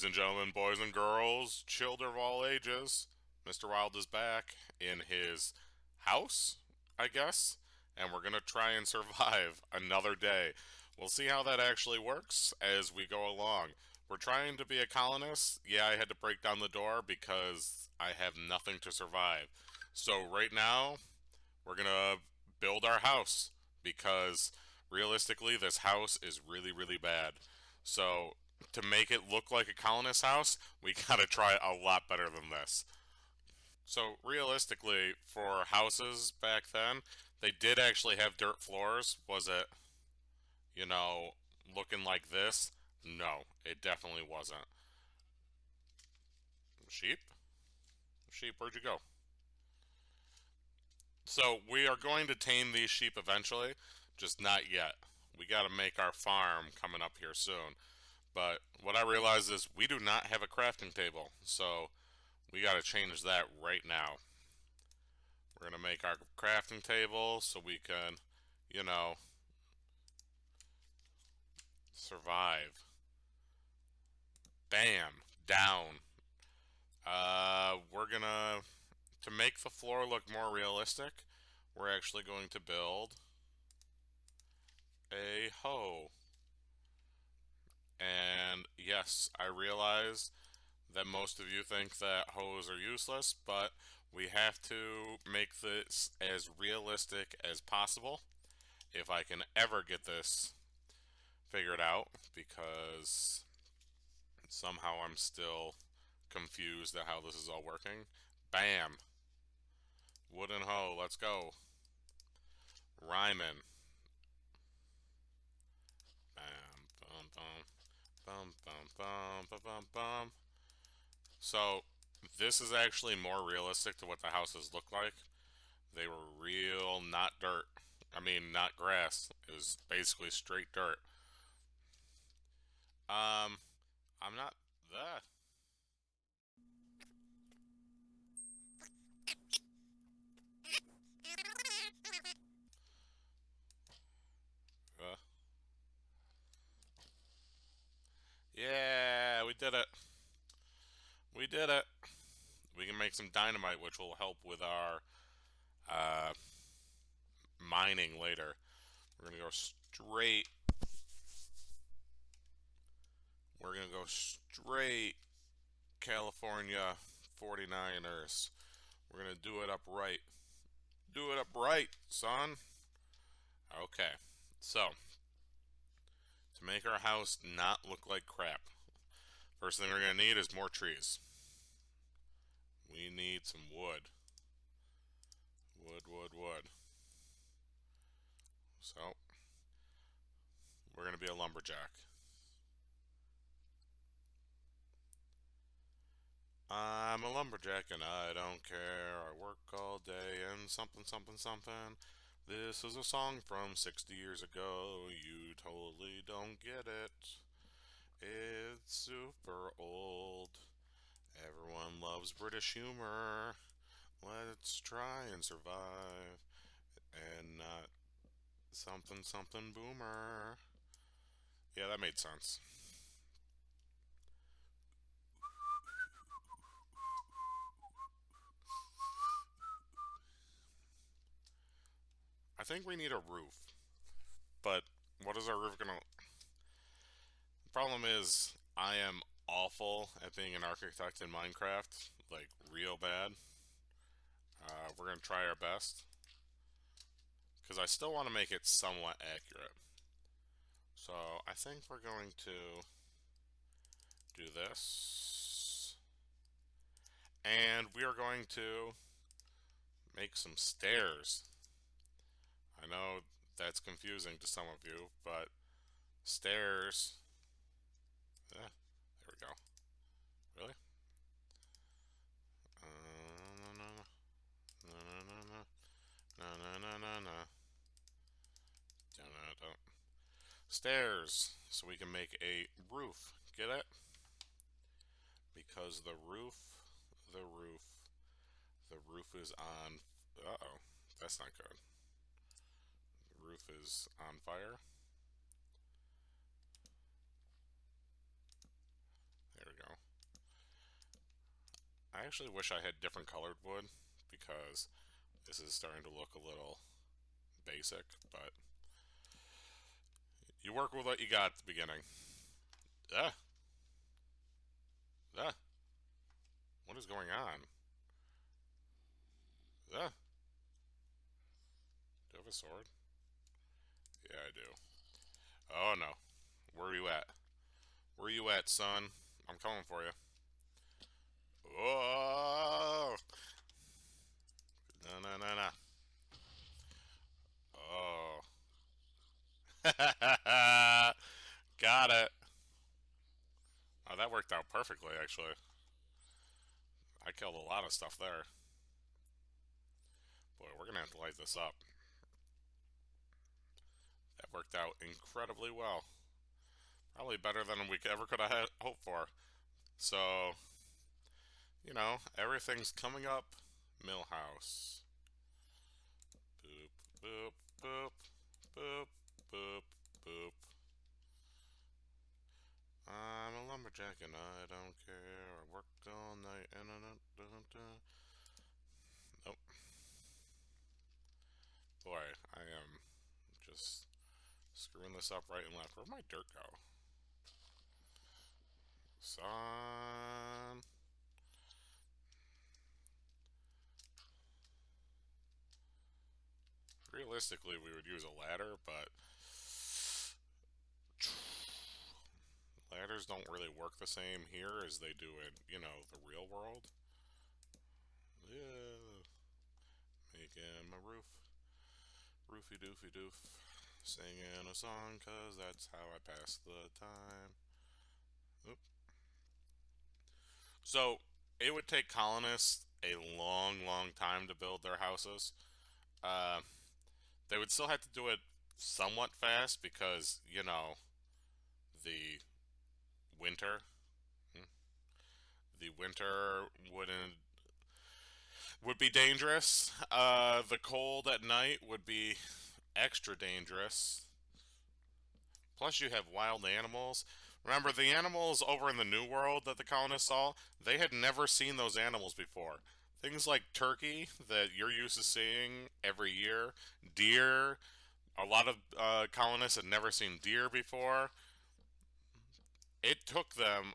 Ladies and gentlemen, boys and girls, children of all ages, Mr. Wild is back in his house, I guess, and we're gonna try and survive another day. We'll see how that actually works as we go along. We're trying to be a colonist. Yeah, I had to break down the door because I have nothing to survive. So right now, we're gonna build our house because realistically, this house is really, really bad. So to make it look like a colonist house, we gotta try a lot better than this. So realistically, for houses back then, they did actually have dirt floors. Was it, you know, looking like this? No, it definitely wasn't. Sheep? Sheep, where'd you go? So we are going to tame these sheep eventually, just not yet. We got to make our farm coming up here soon. But what I realize is we do not have a crafting table, so we got to change that right now. We're going to make our crafting table so we can, you know, survive. Bam, down. We're gonna, to make the floor look more realistic, we're actually going to build a hoe. And yes, I realize that most of you think that hoes are useless, but we have to make this as realistic as possible if I can ever get this figured out, because somehow I'm still confused at how this is all working. Bam! Wooden hoe, let's go. Ryman. Bam, bum, bum, bum, bum, bum, bum, bum, bum. So, this is actually more realistic to what the houses look like. They were real, not dirt. I mean, not grass. It was basically straight dirt. Um, I'm not the. Uh, yeah, we did it. We did it. We can make some dynamite, which will help with our uh, mining later. We're gonna go straight. We're gonna go straight California 49ers. We're gonna do it upright. Do it upright, son. Okay. So, to make our house not look like crap, first thing we're gonna need is more trees. We need some wood. Wood, wood, wood. So, we're gonna be a lumberjack. I'm a lumberjack and I don't care. I work all day and something, something, something. This is a song from 60 years ago. You totally don't get it. It's super old. Everyone loves British humor. Let's try and survive and not something, something boomer. Yeah, that made sense. I think we need a roof. But what is our roof gonna. The problem is, I am awful at being an architect in Minecraft. Like, real bad. We're gonna try our best. Because I still want to make it somewhat accurate. So, I think we're going to do this. And we are going to make some stairs. I know that's confusing to some of you, but stairs. There we go. Really? No, no, no, no, no, no, no, no, no, no, no. Don't. Stairs, so we can make a roof. Get it? Because the roof, the roof is on. Uh oh, that's not good. The roof is on fire. There we go. I actually wish I had different colored wood because this is starting to look a little basic, but you work with what you got at the beginning. Ah, ah, what is going on? Ah, do you have a sword? Yeah, I do. Oh no. Where are you at? Where are you at, son? I'm coming for you. Oh! No, no, no, no. Oh. Got it. Oh, that worked out perfectly, actually. I killed a lot of stuff there. Boy, we're gonna have to light this up. That worked out incredibly well. Probably better than we ever could have hoped for. So, everything's coming up. Millhouse. Boop, boop, boop, boop, boop, boop. I'm a lumberjack and I don't care. I work all night and I don't. Nope. Boy, I am just screwing this up right and left. Where'd my dirt go? Son. Realistically, we would use a ladder, but ladders don't really work the same here as they do in, the real world. Yeah. Making my roof. Roofy doofy doof. Singing a song, cause that's how I pass the time. Oop. So, it would take colonists a long, long time to build their houses. Uh, they would still have to do it somewhat fast because, the winter. hmm, The winter would be dangerous. The cold at night would be extra dangerous. Plus, you have wild animals. Remember, the animals over in the New World that the colonists saw, they had never seen those animals before. Things like turkey that you're used to seeing every year, deer. A lot of colonists had never seen deer before. It took them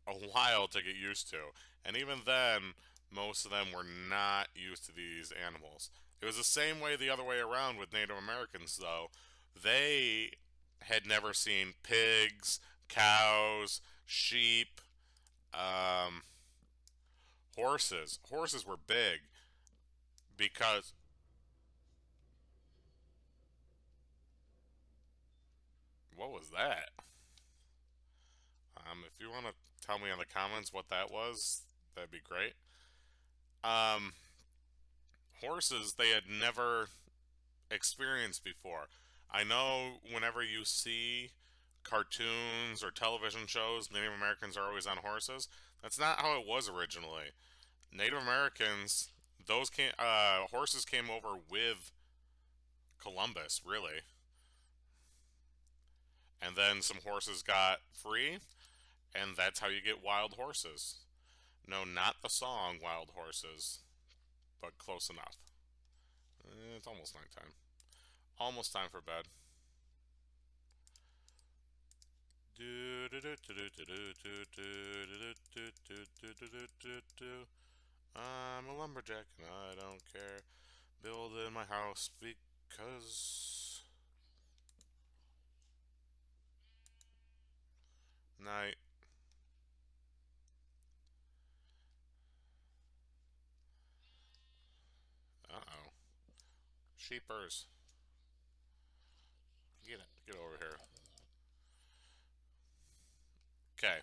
a while to get used to. And even then, most of them were not used to these animals. It was the same way the other way around with Native Americans, though. They had never seen pigs, cows, sheep, um, horses. Horses were big because. What was that? If you want to tell me in the comments what that was, that'd be great. Um, Horses they had never experienced before. I know whenever you see cartoons or television shows, Native Americans are always on horses. That's not how it was originally. Native Americans, horses came over with Columbus, really, and then some horses got free, and that's how you get wild horses. No, not the song Wild Horses, but close enough. It's almost nighttime. Almost time for bed. I'm a lumberjack and I don't care. Building my house because night. Uh oh. Sheepers. Get over here. Okay.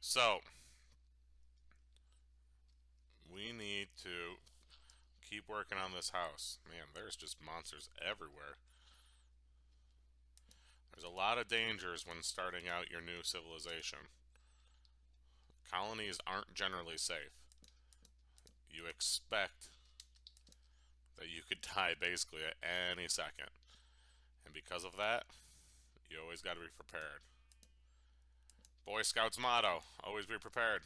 So we need to keep working on this house. Man, there's just monsters everywhere. There's a lot of dangers when starting out your new civilization. Colonies aren't generally safe. You expect that you could die basically at any second. And because of that, you always got to be prepared. Boy Scouts motto: always be prepared.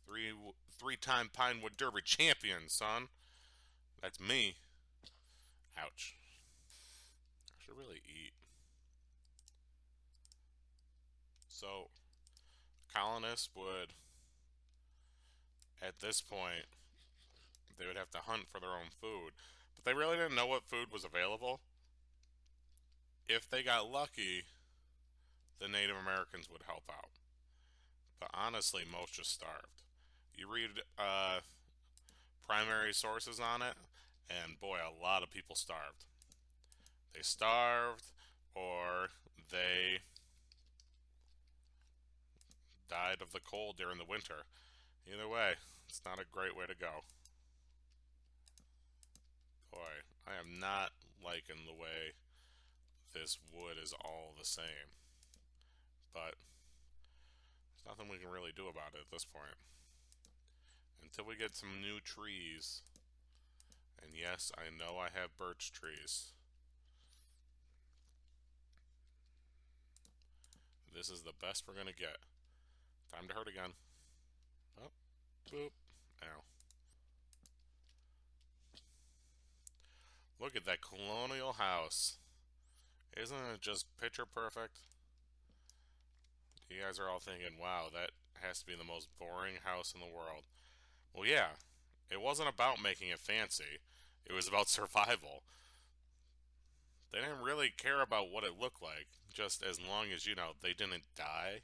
Three three-time Pinewood Derby champion, son. That's me. Ouch. I should really eat. So, colonists would, at this point, they would have to hunt for their own food. But they really didn't know what food was available. If they got lucky, the Native Americans would help out. But honestly, most just starved. You read primary sources on it, and boy, a lot of people starved. They starved, or they died of the cold during the winter. Either way, it's not a great way to go. Boy, I am not liking the way this wood is all the same. But there's nothing we can really do about it at this point. Until we get some new trees. And yes, I know I have birch trees. This is the best we're gonna get. Time to hurt again. Oh, boop. Ow. Look at that colonial house. Isn't it just picture perfect? You guys are all thinking, wow, that has to be the most boring house in the world. Well, yeah, it wasn't about making it fancy, it was about survival. They didn't really care about what it looked like, just as long as, they didn't die.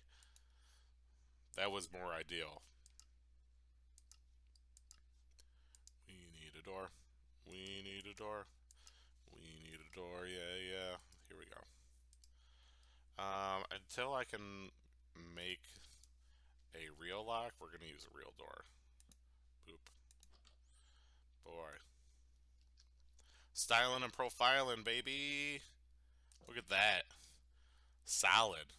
That was more ideal. We need a door. We need a door. We need a door. Yeah, yeah. Here we go. Until I can make a real lock, we're gonna use a real door. Boop. Boy. Styling and profiling, baby. Look at that. Solid.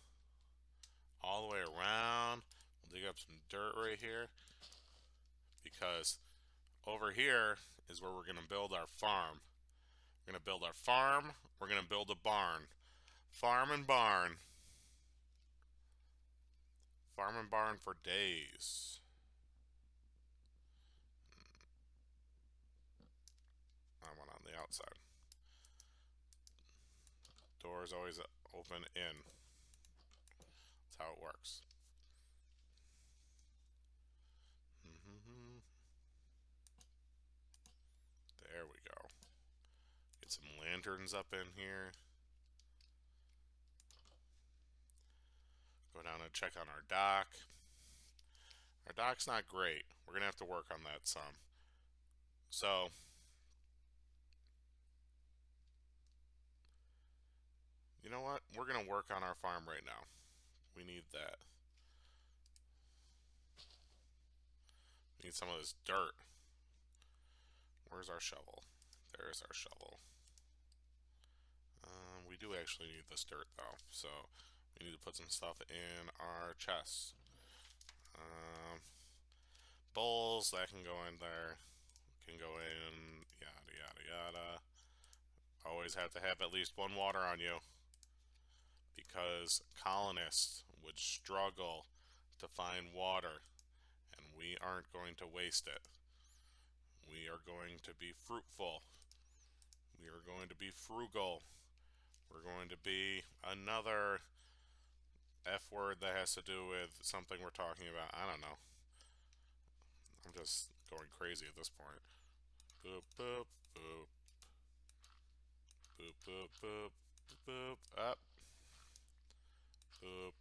All the way around. We'll dig up some dirt right here. Because over here is where we're gonna build our farm. We're gonna build our farm. We're gonna build a barn. Farm and barn. Farm and barn for days. I want on the outside. Doors always open in. That's how it works. There we go. Get some lanterns up in here. Go down and check on our dock. Our dock's not great. We're going to have to work on that some. So, you know what? We're going to work on our farm right now. We need that. We need some of this dirt. Where's our shovel? There's our shovel. We do actually need this dirt though, so we need to put some stuff in our chests. Bowls, that can go in there. Can go in, yada yada yada. Always have to have at least one water on you because colonists would struggle to find water, and we aren't going to waste it. We are going to be fruitful. We are going to be frugal. We're going to be another F word that has to do with something we're talking about. I don't know. I'm just going crazy at this point. Boop, boop, boop. Boop, boop, boop, boop, up. Boop.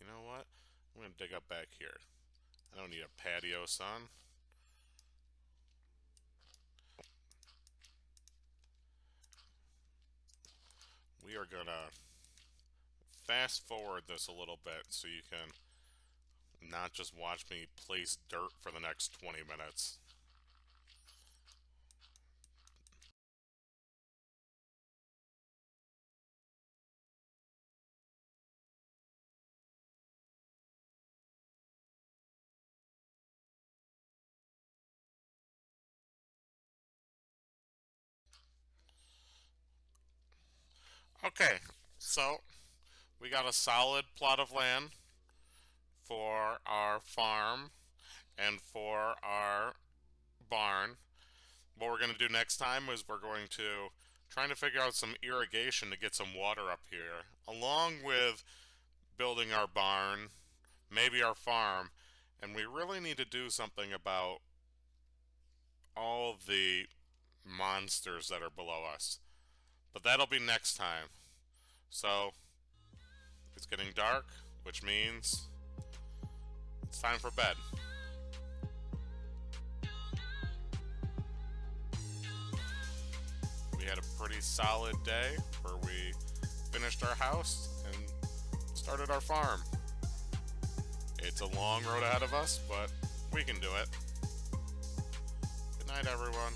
You know what? I'm gonna dig up back here. I don't need a patio, son. We are gonna fast forward this a little bit so you can not just watch me place dirt for the next 20 minutes. Okay, so we got a solid plot of land. for our farm and for our barn. What we're going to do next time is we're going to try to figure out some irrigation to get some water up here, along with building our barn, maybe our farm, and we really need to do something about all of the monsters that are below us. But that'll be next time. So, it's getting dark, which means it's time for bed. We had a pretty solid day where we finished our house and started our farm. It's a long road ahead of us, but we can do it. Good night, everyone.